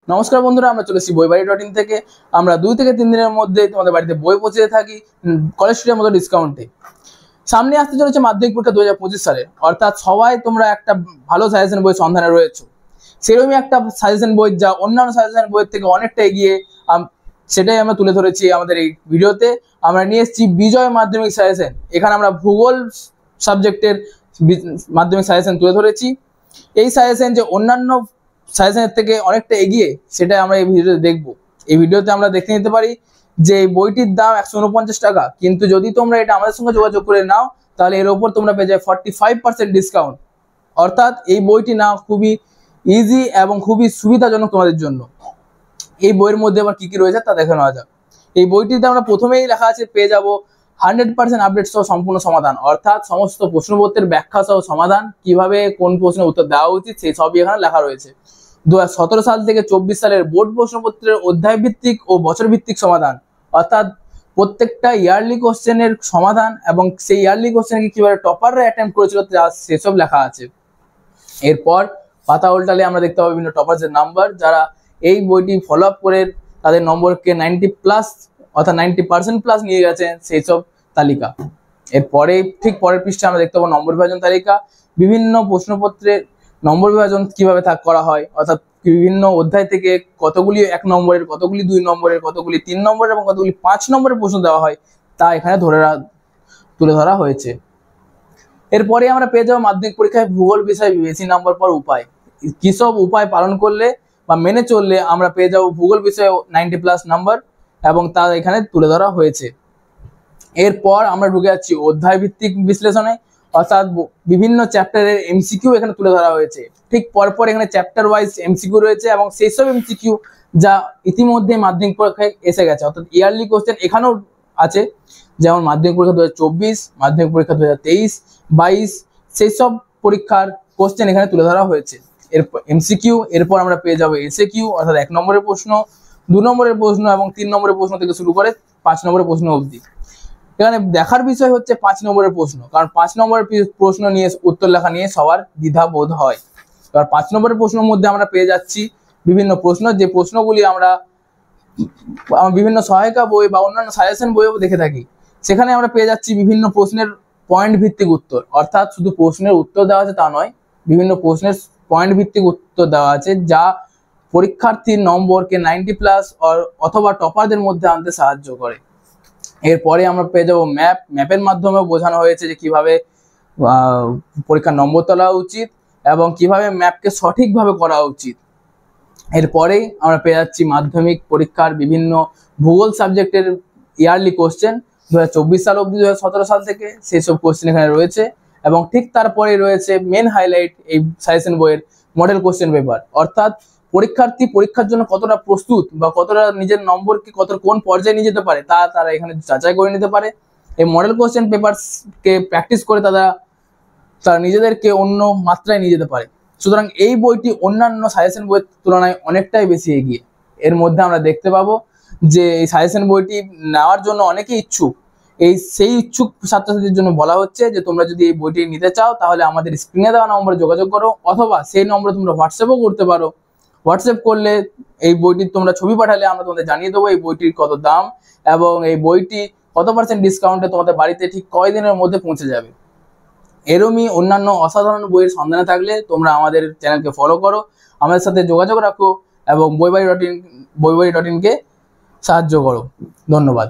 নমস্কার বন্ধুরা, আমরা চলে এসেছি বইবাড়ি.in থেকে। আমরা 2 থেকে 3 দিনের মধ্যে তোমাদের বাড়িতে বই পৌঁছে থাকি কলেজ স্ট্রিটের মতো ডিসকাউন্টে। সামনে আসতে চলেছে মাধ্যমিক পরীক্ষা 2025 সালে, অর্থাৎ সবাই তোমরা একটা ভালো সাজেশন বই সন্ধানে রয়েছে। সেরকমই একটা সাজেশন বই যা অন্যান্য সাজেশন বইয়ের থেকে অনেকটা এগিয়ে, সেটাই আমরা তুলে ধরেছি আমাদের এই ভিডিওতে। আমরা নিয়ে এসেছি বিজয় মাধ্যমিক সাজেশন। এখানে আমরা ভূগোল সাবজেক্টের মাধ্যমিক সাজেশন তুলে ধরেছি। এই সাজেশন যে অন্যান্য সাজেশনের থেকে অনেকটা এগিয়ে, সেটা আমরা এই ভিডিওতে দেখব। এই ভিডিওতে আমরা দেখে নিতে পারি যে এই বইটির দাম 149 টাকা, কিন্তু যদি তোমরা এটা আমাদের সঙ্গে যোগাযোগ করে নাও তাহলে এর উপর তোমরা পেয়ে যাবে 45% ডিসকাউন্ট। অর্থাৎ এই বইটি না খুবই ইজি এবং খুবই সুবিধাজনক তোমাদের জন্য। এই বইয়ের মধ্যে আবার কি কি রয়েছে তা দেখে নেওয়া যাক। এই বইটিতে আমরা প্রথমেই লেখা আছে পেয়ে যাব 100% আপডেট সহ সম্পূর্ণ সমাধান, অর্থাৎ সমস্ত প্রশ্নপত্রের ব্যাখ্যা সহ সমাধান, কিভাবে কোন প্রশ্নের উত্তর দেওয়া উচিত সেই সবই এখানে লেখা রয়েছে। 2017 সাল থেকে 24 সালের বোর্ড প্রশ্নপত্রের অধ্যায় ভিত্তিক ও বছর ভিত্তিক সমাধান, অর্থাৎ প্রত্যেকটা ইয়ারলি কোশ্চেনের সমাধান এবং সেই ইয়ারলি কোশ্চেনকে কিভাবে টপাররা অ্যাটেম্প্ট করেছিল সেসব লেখা আছে। এরপর পাতা উল্টালে আমরা দেখতে পাবো বিভিন্ন টপারদের নাম্বার, যারা এই বইটি ফলো আপ করে তাদের নম্বরকে 90+ অর্থাৎ 90% প্লাস নিয়ে গেছেন সেই সব তালিকা। এরপরে ঠিক পরের পৃষ্ঠে আমরা দেখতে পাবো নম্বর বিভাজন তালিকা, বিভিন্ন প্রশ্নপত্রের নম্বর বিভাজন কিভাবে করা হয়, অর্থাৎ বিভিন্ন অধ্যায় থেকে কতগুলি 1 নম্বরের, কতগুলি 2 নম্বরের, কতগুলি 3 নম্বরের এবং কতগুলি 5 নম্বরের প্রশ্ন দেওয়া হয় তা এখানে তুলে ধরা হয়েছে। এরপরে আমরা পেয়ে যাবো মাধ্যমিক পরীক্ষায় ভূগোল বিষয় বেশি নাম্বার পর উপায়। কি সব উপায় পালন করলে বা মেনে চললে আমরা পেয়ে যাবো ভূগোল বিষয়ে 90+ নাম্বার, এবং তা এখানে তুলে ধরা হয়েছে। এরপর আমরা ঢুকে যাচ্ছি অধ্যায় ভিত্তিক বিশ্লেষণে, অর্থাৎ বিভিন্ন চ্যাপ্টারের এমসিকিউ এখানে তুলে ধরা হয়েছে। ঠিক পরপর এখানে চ্যাপ্টার ওয়াইজ এমসিকিউ রয়েছে এবং সেই সব এমসিকিউ যা ইতিমধ্যে মাধ্যমিক পরীক্ষায় এসে গেছে, অর্থাৎ ইয়ারলি কোশ্চেন এখানেও আছে। যেমন মাধ্যমিক পরীক্ষা 2024, মাধ্যমিক পরীক্ষা 2023, 22 সেই সব পরীক্ষার কোশ্চেন এখানে তুলে ধরা হয়েছে। এরপর এমসিকিউ, এরপর আমরা পেয়ে যাবো এসএকিউ, অর্থাৎ 1 নম্বরের প্রশ্ন, 2 নম্বরের প্রশ্ন এবং 3 নম্বরের প্রশ্ন থেকে শুরু করে 5 নম্বরের প্রশ্ন অবধি। এখানে দেখার বিষয় হচ্ছে 5 নম্বরের প্রশ্ন, কারণ 5 নম্বরের প্রশ্ন নিয়ে উত্তর লেখা নিয়ে সবার দ্বিধা বোধ হয়। এবার 5 নম্বরের প্রশ্নের মধ্যে আমরা পেয়ে যাচ্ছি বিভিন্ন প্রশ্ন, যে প্রশ্নগুলি আমরা বিভিন্ন সহায়িকা বই বা অন্যান্য সাজেশন বইও দেখে থাকি। সেখানে আমরা পেয়ে যাচ্ছি বিভিন্ন প্রশ্নের পয়েন্ট ভিত্তিক উত্তর, অর্থাৎ শুধু প্রশ্নের উত্তর দেওয়া আছে তা নয়, বিভিন্ন প্রশ্নের পয়েন্ট ভিত্তিক উত্তর দেওয়া আছে যা পরীক্ষার্থীর নম্বরকে 90+ অথবা টপারদের মধ্যে আনতে সাহায্য করে। এরপরে আমরা পেয়ে যাবো ম্যাপের মাধ্যমে বোঝানো হয়েছে যে কিভাবে পরীক্ষার নম্বর তোলা উচিত এবং কিভাবে ম্যাপকে সঠিকভাবে করা উচিত। এরপরেই আমরা পেয়ে যাচ্ছি মাধ্যমিক পরীক্ষার বিভিন্ন ভূগোল সাবজেক্টের ইয়ারলি কোশ্চেন 2024 সাল অবধি 2017 সাল থেকে সেই সব কোশ্চেন এখানে রয়েছে, এবং ঠিক তারপরে রয়েছে মেন হাইলাইট এই সাজেশন বইয়ের মডেল কোশ্চেন পেপার, অর্থাৎ পরীক্ষার্থী পরীক্ষার জন্য কতটা প্রস্তুত বা কতটা নিজের নম্বরকে কোন পর্যায়ে নিয়ে যেতে পারে তারা এখানে যাচাই করে নিতে পারে। এই মডেল কোশ্চেন পেপারকে প্র্যাকটিস করে তারা নিজেদেরকে অন্য মাত্রায় নিয়ে যেতে পারে। সুতরাং এই বইটি অন্যান্য সাজেশন বইয়ের তুলনায় অনেকটাই বেশি এগিয়ে। এর মধ্যে আমরা দেখতে পাবো যে এই সাজেশন বইটি নেওয়ার জন্য অনেকেই ইচ্ছুক। সেই ইচ্ছুক ছাত্রছাত্রীদের জন্য বলা হচ্ছে যে তোমরা যদি এই বইটি নিতে চাও তাহলে আমাদের স্ক্রিনে দেওয়া নম্বরে যোগাযোগ করো, অথবা সেই নম্বরে তোমরা হোয়াটসঅ্যাপও করতে পারো। হোয়াটসঅ্যাপ করলে এই বইটির তোমরা ছবি পাঠালে আমরা তোমাদের জানিয়ে দেবো এই বইটির কত দাম এবং এই বইটি কত % ডিসকাউন্টে তোমাদের বাড়িতে ঠিক কয়দিনের মধ্যে পৌঁছে যাবে। এরমই অন্যান্য অসাধারণ বইয়ের সন্ধানে থাকলে তোমরা আমাদের চ্যানেলকে ফলো করো, আমাদের সাথে যোগাযোগ রাখো এবং বইবাড়ি.in কে সাহায্য করো। ধন্যবাদ।